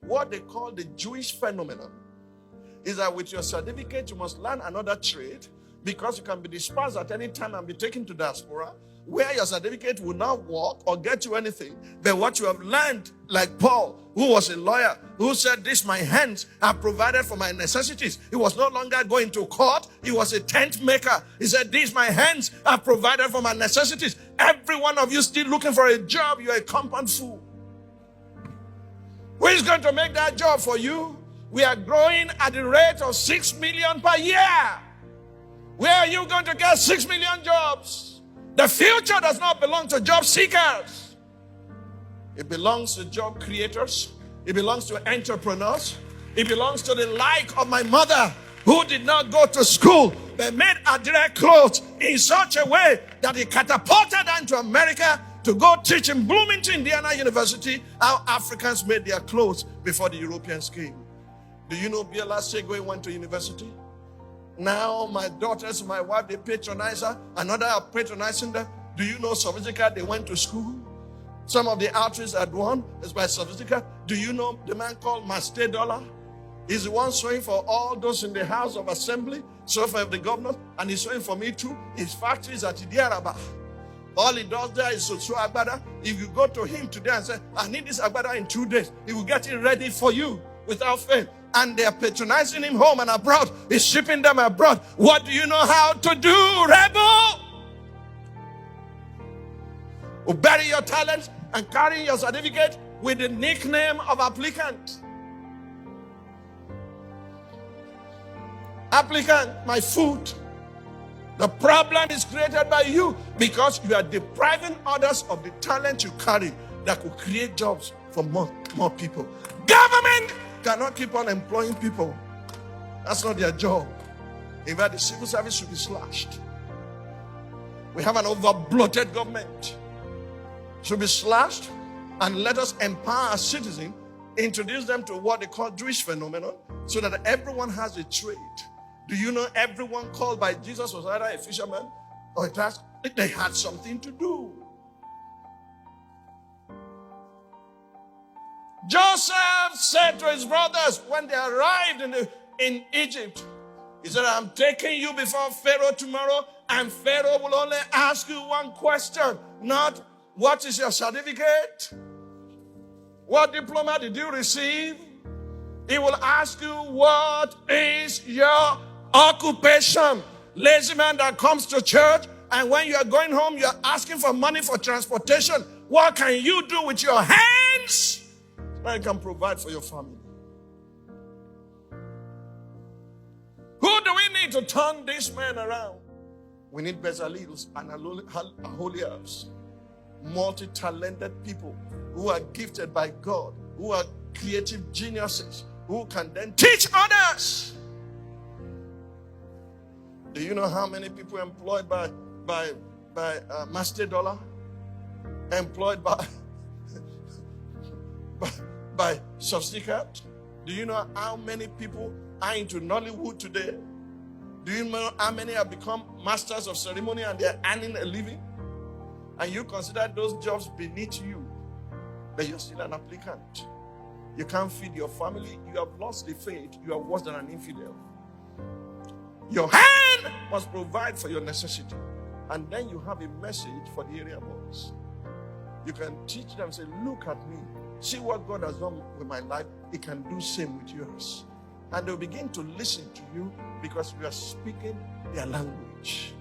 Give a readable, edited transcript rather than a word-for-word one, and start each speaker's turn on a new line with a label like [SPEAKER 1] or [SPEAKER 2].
[SPEAKER 1] what they call the Jewish phenomenon is that with your certificate, you must learn another trade because you can be dispersed at any time and be taken to diaspora, where your certificate will not work or get you anything. But what you have learned, like Paul, who was a lawyer, who said, "This my hands are provided for my necessities." He was no longer going to court. He was a tent maker. He said, "These my hands are provided for my necessities." Every one of you still looking for a job, you're a compound fool. Who is going to make that job for you? We are growing at the rate of 6 million per year. Where are you going to get 6 million jobs? The future does not belong to job seekers. It belongs to job creators. It belongs to entrepreneurs. It belongs to the like of my mother, who did not go to school but made her direct clothes in such a way that he catapulted her into America to go teach in Bloomington, Indiana University, how Africans made their clothes before the Europeans came. Do you know Biola Segwe went to university? Now my daughters, my wife, they patronize her. Another are patronizing them. Do you know Sophistica? They went to school. Some of the outreach at one is by Sophistica. Do you know the man called Pst Dollar? He's the one sewing for all those in the House of Assembly, so for the governors, and he's sewing for me too. His factory is at Idiaraba. All he does there is to sew agbada. If you go to him today and say, "I need this agbada in 2 days," he will get it ready for you without fail. And they are patronizing him home and abroad. He's shipping them abroad. What do you know how to do, rebel? Who bury your talents and carry your certificate with the nickname of applicant. Applicant, my food. The problem is created by you because you are depriving others of the talent you carry that could create jobs for more people. Government cannot keep on employing people. That's not their job. In fact, the civil service should be slashed. We have an over-bloated government. Should be slashed, and let us empower our citizens, introduce them to what they call Jewish phenomenon, so that everyone has a trade. Do you know everyone called by Jesus was either a fisherman or a task? They had something to do. Joseph said to his brothers when they arrived in Egypt, he said, "I'm taking you before Pharaoh tomorrow, and Pharaoh will only ask you one question, not what is your certificate? What diploma did you receive? He will ask you, what is your occupation?" Lazy man that comes to church, and when you are going home, you are asking for money for transportation. What can you do with your hands? You can provide for your family. Who do we need to turn this man around? We need Bezalels and Aholiabs, multi-talented people who are gifted by God, who are creative geniuses, who can then teach others. Do you know how many people employed by Pst Dollar? Employed by Sophistica? Do you know how many people are into Nollywood today? Do you know how many have become masters of ceremony and they're earning a living? And you consider those jobs beneath you, but you're still an applicant. You can't feed your family. You have lost the faith. You are worse than an infidel. Your hand must provide for your necessity. And then you have a message for the area boys. You can teach them, say, "Look at me. See what God has done with my life. He can do same with yours." And they'll begin to listen to you because you are speaking their language.